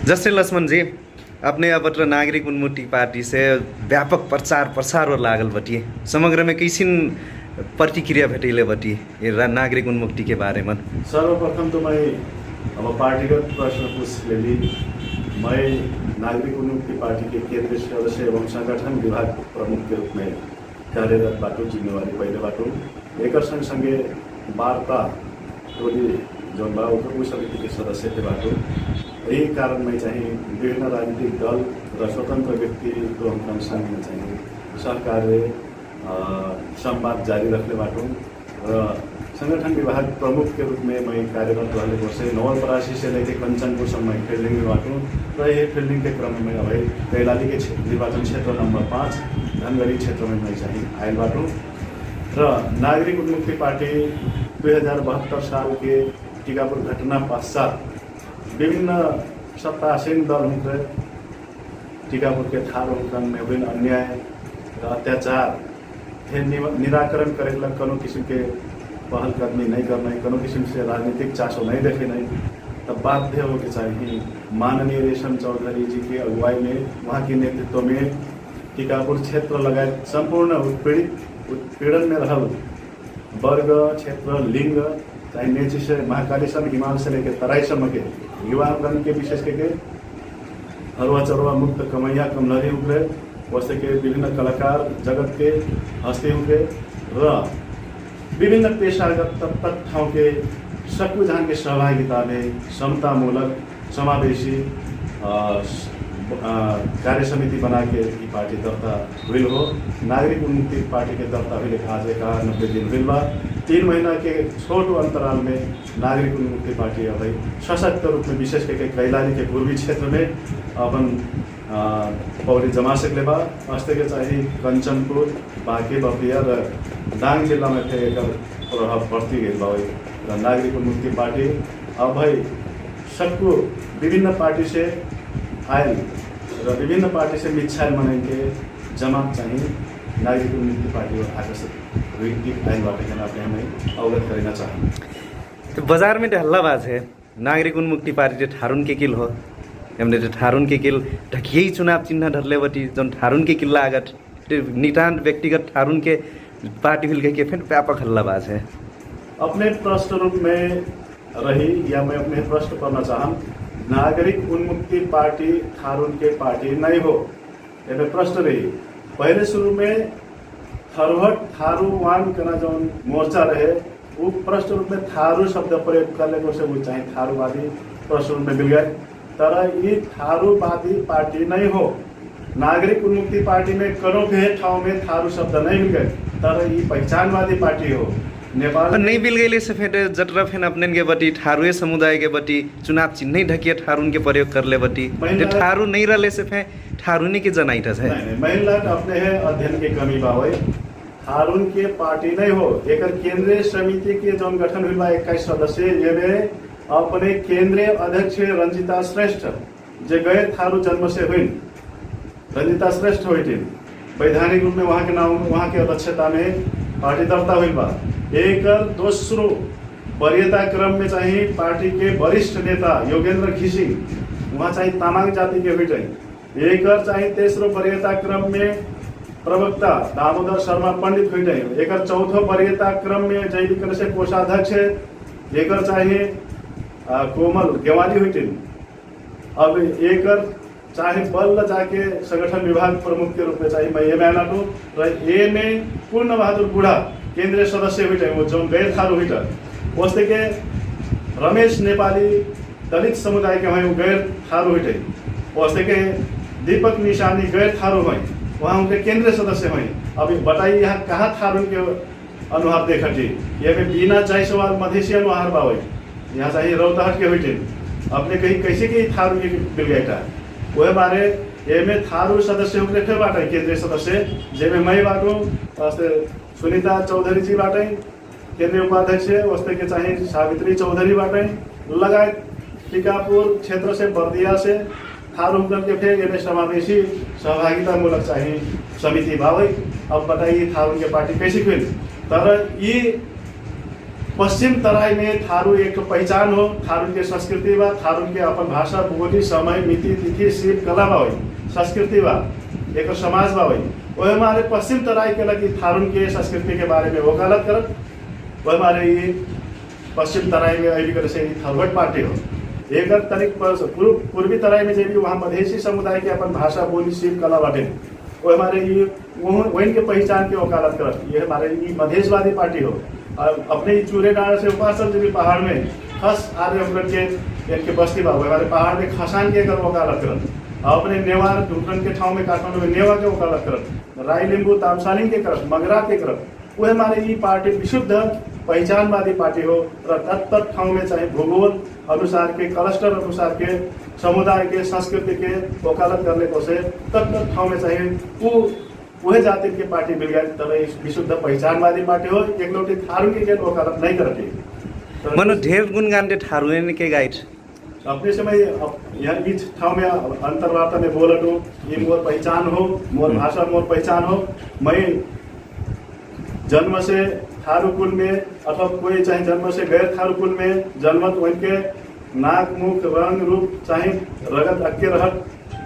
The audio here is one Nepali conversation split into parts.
जैसे लक्ष्मण जी, अपने अब नागरिक उन्मुक्ति पार्टी से व्यापक प्रचार प्रसार और लागल बटिए समग्र में कैसिन प्रतिक्रिया भेटैले बटी ये नागरिक उन्मुक्ति के बारे में। सर्वप्रथम तो मैं अब पार्टीगत प्रश्न पूछ लेली। मैं नागरिक उन्मुक्ति पार्टी के केंद्रीय सदस्य एवं संगठन विभाग प्रमुख के रूप में कार्यरत बाटू, जिम्मेवारी पहले बाटू। एक संगे वार्ता टोली जो बा उस समिति के सदस्य थे बाटू। यही कारण मैं चाहिए विभिन्न राजनीतिक दल र स्वतंत्र व्यक्ति को हम संघ में चाहिए सहकार्य संवाद जारी रखने बाटू र संगठन विभाग प्रमुख के रूप में मैं कार्यरत रहने वर्ष नवलपरासी से लेकर कंचनपुरसम्म फील्डिंग में बाटू र ये फील्डिंग के क्रम में अब कैलाली के निर्वाचन क्षेत्र नंबर 5 धनगढ़ी क्षेत्र में मैं चाहिए आयल बाटू र नागरिक उन्मुक्ति पार्टी 2072 साल के टीकापुर घटना पश्चात विभिन्न सत्तासीन दल हुए टीकापुर के थार हुकन में विभिन्न अन्याय र अत्याचार निराकरण करेला कनो किस्म के पहल कदमी नहीं करना, कनो किस्म से राजनीतिक चासो नहीं देखे नहीं, तब बाध्य हो के चाहिए माननीय रेशम चौधरी जी की अगुवाई में, वहाँ के नेतृत्व में टीकापुर क्षेत्र लगायत संपूर्ण उत्पीड़न में रहल वर्ग क्षेत्र लिंग चाहे नेची से महाकाली सम हिमाल से लेकर तराई सम्म के युवागण के विशेष करके हरवा चरवा मुक्त कमैया कमलरी हुए वैसे के विभिन्न कलाकार जगत के हस्ती हुए र विभिन्न पेशागत तक ठाउँ के सबको जहाँ के सहभागिता में समतामूलक समावेशी कार्य समिति बना के ये पार्टी दर्ता हुई हो। नागरिक उन्मुक्ति पार्टी के दर्ता हुई आज 91 दिन हुई बा। 3 महीना के छोटो अंतराल में नागरिक उन्मुक्ति पार्टी अब सशक्त रूप में विशेष करके कैलाली के पूर्वी क्षेत्र में अपन पौड़ी जमा सकले बा। अस्ते के चाहिए कंचनपुर बाँके बर्दिया र दाङ जिला में थे एक प्रभाव बढ़ती गई बा। नागरिक उन्मुक्ति पार्टी अब भाई सबको विभिन्न पार्टी से आयल र विभिन्न पार्टी से मिच्छायल मनाइके जमात चाहिए नागरिक उन्मुक्ति पार्टी और आकर्षित हुई आयलबाट के हमें अवगत करना चाहें। तो बाजार में हल्लाबाज है नागरिक उन्मुक्ति पार्टी ठारुन के किल हो हमने ठारुन के किल ढकियई चुनाव चिन्ह धरले बटी जन ठारुन के किल्ला लागत नितान्त व्यक्तिगत ठारुन के पार्टी हिल के फिर व्यापक हल्लाबाज है। अपने प्रश्न रूप में रही या मैं अपने प्रश्न करना चाहूँ, नागरिक उन्मुक्ति पार्टी थारून के पार्टी नहीं हो। ये प्रश्न रही पहले शुरू में थरहट थारूवान का जो मोर्चा रहे वो प्रश्न रूप में थारू शब्द प्रयोग करने को से वो चाहे थारूवादी प्रश्न रूप में मिल गए, तर ये थारूवादी पार्टी नहीं हो। नागरिक उन्मुक्ति पार्टी में करो के ठाव में थारू शब्द नहीं मिल गए, तर ये पहचानवादी पार्टी हो। नेपाल नहीं मिल गई से फिर जटरा फिर अपने के बटी ठारुए समुदाय के बटी चुनाव चिन्ह ढकिए ठारुन के प्रयोग कर ले बटी ठारू नहीं रहे से फिर ठारुनी के जनाइट है। महिला अपने है अध्ययन के कमी बावे थारून के पार्टी नहीं हो। एक केंद्रीय समिति के जो गठन हुआ 21 सदस्य ये में अपने केंद्रीय अध्यक्ष रंजिता श्रेष्ठ जो गए थारू जन्म से हुई रंजिता श्रेष्ठ हुई वैधानिक रूप में वहाँ के नाम वहाँ के अध्यक्षता में पार्टी दर्ता हुई बा। एक दोस्रो वरीयता क्रम में चाहिए पार्टी के वरिष्ठ नेता योगेंद्र घिसिङ वहाँ चाहिए तामाङ जाति के हुई एक चाहिए तेस्रो वरीयता क्रम में प्रवक्ता दामोदर शर्मा पंडित हुई एक चौथो वरीयता क्रम में जैविक से कोषाध्यक्ष एक चाहिए कोमल गेवाली हुई। अब एक चाहे बल्ल जाके संगठन विभाग प्रमुख के रूप में चाहिए मैं ये मैनाटू ए में पूर्ण बहादुर बुढ़ा केंद्रीय सदस्य हुई वो जो गैर थारू हुई वस्ते के रमेश नेपाली दलित समुदाय के वहीं गैर थारू हुई वस्ते के दीपक निशानी गैर थारू हुई वहाँ उनके केंद्रीय सदस्य हुई। अब बताइए यहाँ कहाँ थारू के अनुहार देखा थी ये में बीना जायसवाल मधेसी अनुहार बा हुई यहाँ चाहिए रौतहट के हुई अपने कहीं कैसे की थारू की मिल गया था वह बारे ये में थारू सदस्य हुए थे बाटे केंद्रीय सदस्य जेमे मैं बाटू सुनीता चौधरी जी बाटे केंद्रीय उपाध्यक्ष वस्ते के चाहिए सावित्री चौधरी बाटे लगायत टीकापुर क्षेत्र से बर्दिया से थारू के फिर ये समावेशी सहभागिता मूलक चाहिए समिति भाई। अब बताइए थारू के पार्टी कैसी खुल तर ये पश्चिम तराई में थारू एक पहचान हो, थारू के संस्कृति बा, थारू के अपन भाषा बोली समय मिति तिथि शिव कला बा हुई, संस्कृति बा, एक समाज बा हुई। वह हमारे पश्चिम तराई के लगी थारू के संस्कृति के बारे में वकालत करत, वह हमारे ये पश्चिम तराई में अभी करे से थलवट पार्टी हो। एक तरीक पूर्वी तराई में जब वहाँ मधेसी समुदाय के अपन भाषा बोली शिव कला बाटे, वो हमारे ये वहीं के पहचान के वकालत करत। ये हमारे ये मधेशवादी पार्टी हो। अपने चूरे डाँडा से उपासन जब पहाड़ में खस आदि हम के इनके बस्ती बा, हमारे पहाड़ में खसान के कर वकालत करत। अपने नेवार ढुकन के ठाव में काठमांडू में नेवा के वकालत करत, राय लिंबू तामसालिंग के करत, मगरा के करत। वो हमारे ये पार्टी विशुद्ध पहचानवादी पार्टी हो र तत्त ठाव में चाहे भूगोल अनुसार के क्लस्टर अनुसार के समुदाय के संस्कृति के वकालत करने को से तत्त ठाव में चाहे वह जाति के पार्टी मिल गए, तर विशुद्ध पहचानवादी पार्टी हो। एक लोग थारू के वकालत नहीं करती। मनो ढेर गुणगान दे थारू ने के गाइड अपने समय यहाँ बीच ठाव में अंतर्वार्ता में बोलत हो, ये मोर पहचान हो, मोर भाषा मोर पहचान हो। मैं जन्म से थारू कुल में अथवा कोई चाहे जन्म से गैर थारू कुल में जन्मत, उनके नाक मुख रंग रूप चाहे रगत अक्के रहत,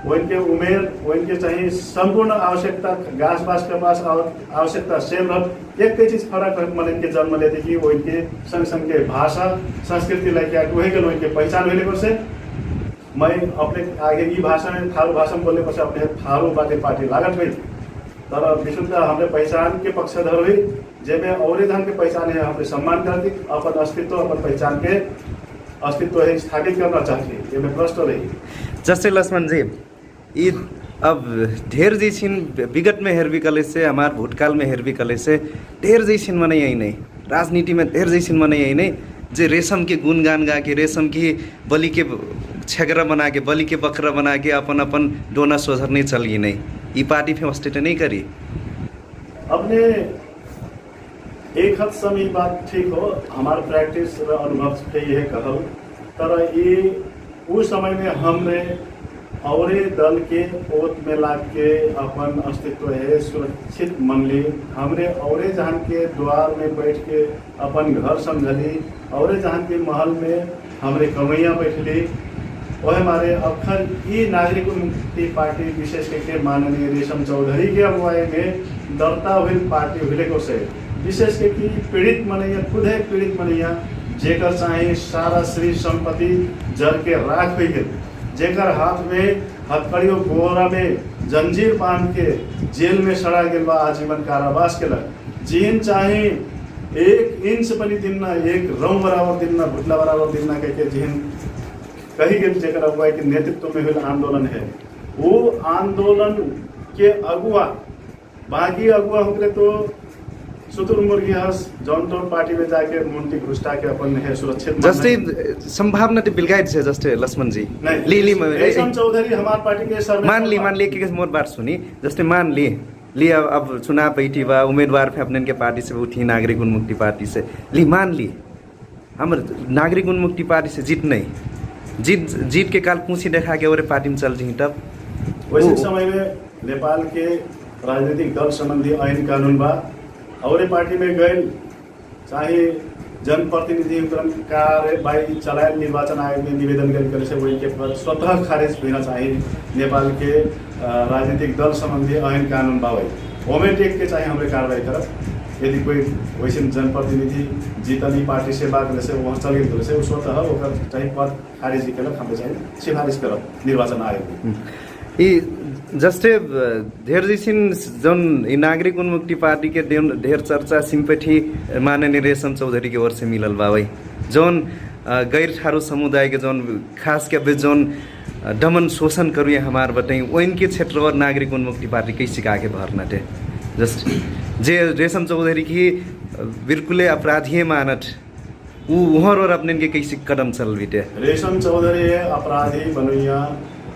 उनके उमेर उनके चाहे संपूर्ण आवश्यकता घास बास के पास आवश्यकता सेम रहत। एक चीज फर्क रह मन इनके जन्म लेते कि वो इनके संग संग के भाषा संस्कृति लेके वही के उनके पहचान होने पर से मैं अपने आगे ये भाषा में थारू भाषा में बोलने पर से अपने थारू बाटे पार्टी लागत हुई, तर विशुद्ध हमने पहचान के पक्षधर हुई, जेमे और धन के पहचान है हमने सम्मान करती, अपन अस्तित्व अपन पहचान के अस्तित्व है स्थापित करना चाहती, ये में प्रश्न रही। जैसे लक्ष्मण जी ये अब ढेर जैसिन विगत में हेरवी कले से हमार भूतकाल में हेरवी कले से ढेर जैसिन मने यही नहीं, राजनीति में ढेर जैसिन मने यही नहीं जे रेशम के गुणगान गा के रेशम की बलि के छेगरा बना के बलि के बकरा बना के अपन अपन डोना सोधर नहीं चल गई नहीं। ये पार्टी फेमस्टेट नहीं करी। अपने एक हद समय बात ठीक हो, हमारा प्रैक्टिस और अनुभव से यह कहल, तर ये उस समय में हमने और दल के ओत में लाग के अपन अस्तित्व है सुरक्षित मन ली, हमरे और जहां के द्वार में बैठ के अपन घर समझली, और जहां के महल में हमरे कमैया बैठली। वह हमारे अखर ये नागरिक मुक्ति पार्टी विशेष करके माननीय रेशम चौधरी के अगुवाई में दर्ता हुई पार्टी हुए को से विशेष करके पीड़ित मनैया खुद है पीड़ित मनैया, जेकर चाहे सारा श्री संपत्ति जर के राख हुई गई, जेकर हाथ में हथकड़ियों गोरा में जंजीर बांध के जेल में सड़ा गया बा, आजीवन कारावास के लग, जिन चाहे एक इंच पनि दिन न, एक रौ बराबर दिन न, भुटला बराबर दिन न कह जिन कही गई, जेकर अगुवाई के नेतृत्व में हुए आंदोलन है। वो आंदोलन के अगुआ बाकी अगुआ होते तो शुतुरमुर्गी हस जौनतौन पार्टी में जाके मूर्ति घुसटा के अपन है सुरक्षित जस्ते संभावना तो बिलगाइड से जस्ते लक्ष्मण जी ली रेशम चौधरी हमारे पार्टी के सर मान ली कि मोर बात सुनी, जस्ते मान ली अब चुनाव बैठी बा उम्मीदवार थे अपने के पार्टी से उठी नागरिक उन्मुक्ति पार्टी से मान ली हम नागरिक उन्मुक्ति पार्टी से जीत के काल पूछी देखा के और पार्टी में चल रही तब वैसे समय में नेपाल के राजनीतिक दल संबंधी ऐन कानून बा, और पार्टी में गए चाहे जनप्रतिनिधि कार्यवाही चलाए निर्वाचन आयोग में निवेदन करे से वही के स्वतः खारिज होना चाहिए। नेपाल के राजनीतिक दल संबंधी ऐन कानून बा वही टेक के चाहे हमें कार्रवाई करब। यदि कोई वैसे जनप्रतिनिधि जीतनी पार्टी से बात करे से वहाँ चल गए से स्वतः चाहे पद खारिज के हमें चाहिए सिफारिश करब निर्वाचन आयोग में। जस्ते धेर जैसिन जौन नागरिक उन्मुक्ति पार्टी के ढेर चर्चा सिंपैथी माननीय रेशम चौधरी के ओर से मिलल बा वही जौन गैर थारू समुदाय के जौन खास के जौन दमन शोषण करूँ हमार बताई वहीं के क्षेत्र और नागरिक उन्मुक्ति पार्टी कैसे आगे भरना थे जस्ट जे रेशम चौधरी की बिल्कुल अपराधी मानत वहाँ और अपने के कैसे कदम चल बीते रेशम चौधरी अपराधी बनैया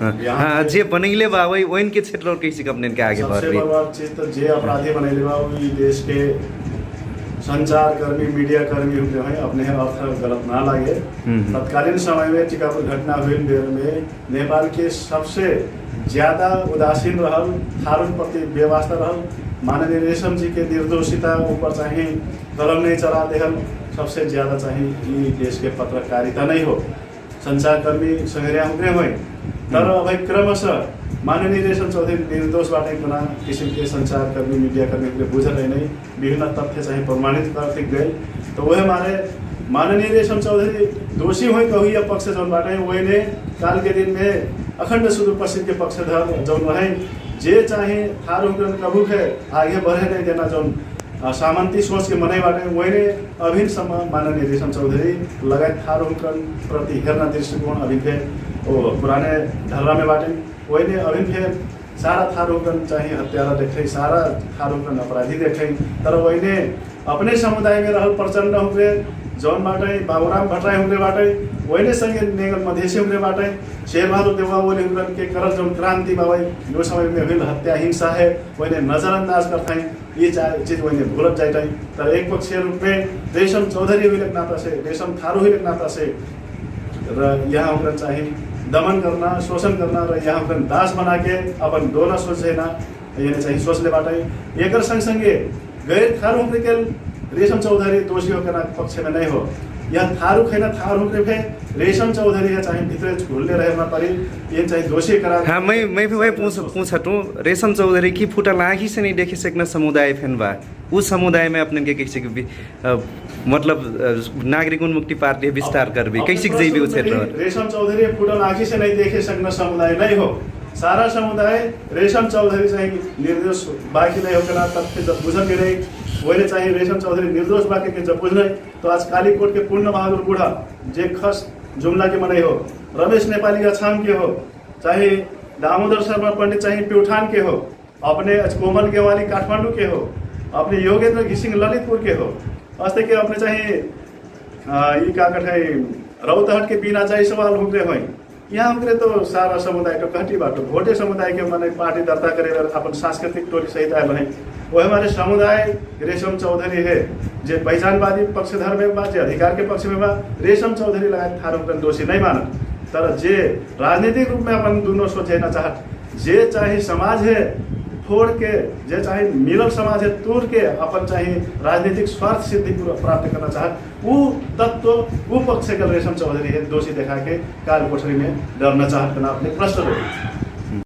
हाँ जे बनैले बा वही के क्षेत्र और कैसे अपने के आगे बढ़ रही सबसे बड़ा चीज तो जे अपराधी बनैले बा वही देश के संचारकर्मी मीडिया कर्मी जो है अपने अर्थ गलत ना लगे। तत्कालीन समय में टीकापुर घटना हुई बेर में नेपाल के सबसे ज्यादा उदासीन रहल थारू प्रति व्यवस्था रहल माननीय रेशम जी के निर्दोषिता ऊपर चाहिए कलम नहीं चला देहल सबसे ज्यादा चाहिए देश के पत्रकारिता नहीं हो संचारकर्मी संग्रह हुए हुए तर अब क्रमशः माननीय रेशम चौधरी निर्दोषबाट कुना किसिम के संचारकर्मी मीडियाकर्मी बुझल नहीं विभिन्न तथ्य चाहिए प्रमाणित करते गए तो वह हमारे माननीय रेशम चौधरी दोषी हुए कही या पक्ष जौनबाट वही ने काल के दिन में अखंड सुदूर पश्चिम के पक्षधर जौन रहे जे चाहे थारू कबू है आगे बढ़े नहीं देना जौन सामंती सोच के मनैबाट वही ने अभिनसम्म माननीय रेशम चौधरी लगायत थारू प्रति हेर्न दृष्टिकोण अभी थे वो पुराने ढर्रा में बाटे वही ने अभी थे सारा थारूकन चाहिए हत्यारा देखे सारा थारूकन अपराधी देखे तर वही ने अपने समुदाय में रहल प्रचंड हुए जौन बाटे बाबूराम भट्टराई हुए बाटे वही ने संगे नेगल मधेसी हुए बाटे शेरबहादुर देवा बोले हुए के करल जौन क्रांति बाबा यो समय में हुई हत्या हिंसा है वही ने नजरअंदाज करते ये चीज वही ने भूलत जाए तर एक पक्ष रूप में रेशम चौधरी हुई नाता से रेशम थारू हुई नाता से यहाँ उनका चाहिए दमन करना शोषण करना र यहाँ उनका दास बना के अपन डोला सोचेना ये चाहिए सोचले बाटे एक संगसँगै गैर थारू के रेशम चौधरी दोषी होकर पक्ष में नहीं हो यह थारू खैना थारू के रेशम चौधरी है चाहे भीतर झूलने रहना पड़ी ये चाहिए दोषी करा। हाँ मैं भी वही पूछा तू रेशम चौधरी की फुटल आँखी से नहीं देखे सकना समुदाय फैन बा उस समुदाय में अपने के किसी भी मतलब नागरिक उन्मुक्ति पार्टी विस्तार कर भी कैसे भी उस क्षेत्र रेशम चौधरी फुटल आँखी से नहीं देखे सकना समुदाय नहीं हो सारा समुदाय रेशम चौधरी चाहिए निर्दोष बाकी नहीं होकर तथ्य जब बुझन के नहीं वही चाहिए रेशम चौधरी निर्दोष बाकी के जब बुझने तो आज कालीकोट के पूर्ण बहादुर बूढ़ा जे खस जुमला के मनाई हो रमेश नेपाली अछाम के हो चाहे दामोदर शर्मा पंडित चाहिए प्यूठान के हो अपने कोमल गेवाली काठमांडू के हो अपने योगेंद्र घिसिंग ललितपुर के हो अस्ते के अपने चाहिए ये का कठाई रौतहट के बिना चाहिए सवाल हुक्रे हो यहाँ हमरे तो सारा समुदाय तो घटी बाटो भोटे समुदाय के माने पार्टी दर्ता करे अपन सांस्कृतिक टोली सहित आए रहे वो हमारे समुदाय रेशम चौधरी है जे पहचानवादी पक्षधर में बा जे अधिकार के पक्ष में बा रेशम चौधरी लगायत थारू दोषी नहीं मानत तर जे राजनीतिक रूप में अपन दोनों सोचना चाहत जे चाहे समाज है फोड़ के जे चाहे मिलल समाज है तोड़ के अपन चाहे राजनीतिक स्वार्थ सिद्धि प्राप्त करना चाहत वो तत्व वो पक्ष के रेशम चौधरी है दोषी देखा के काल कोठरी में डरना चाहत अपने प्रश्न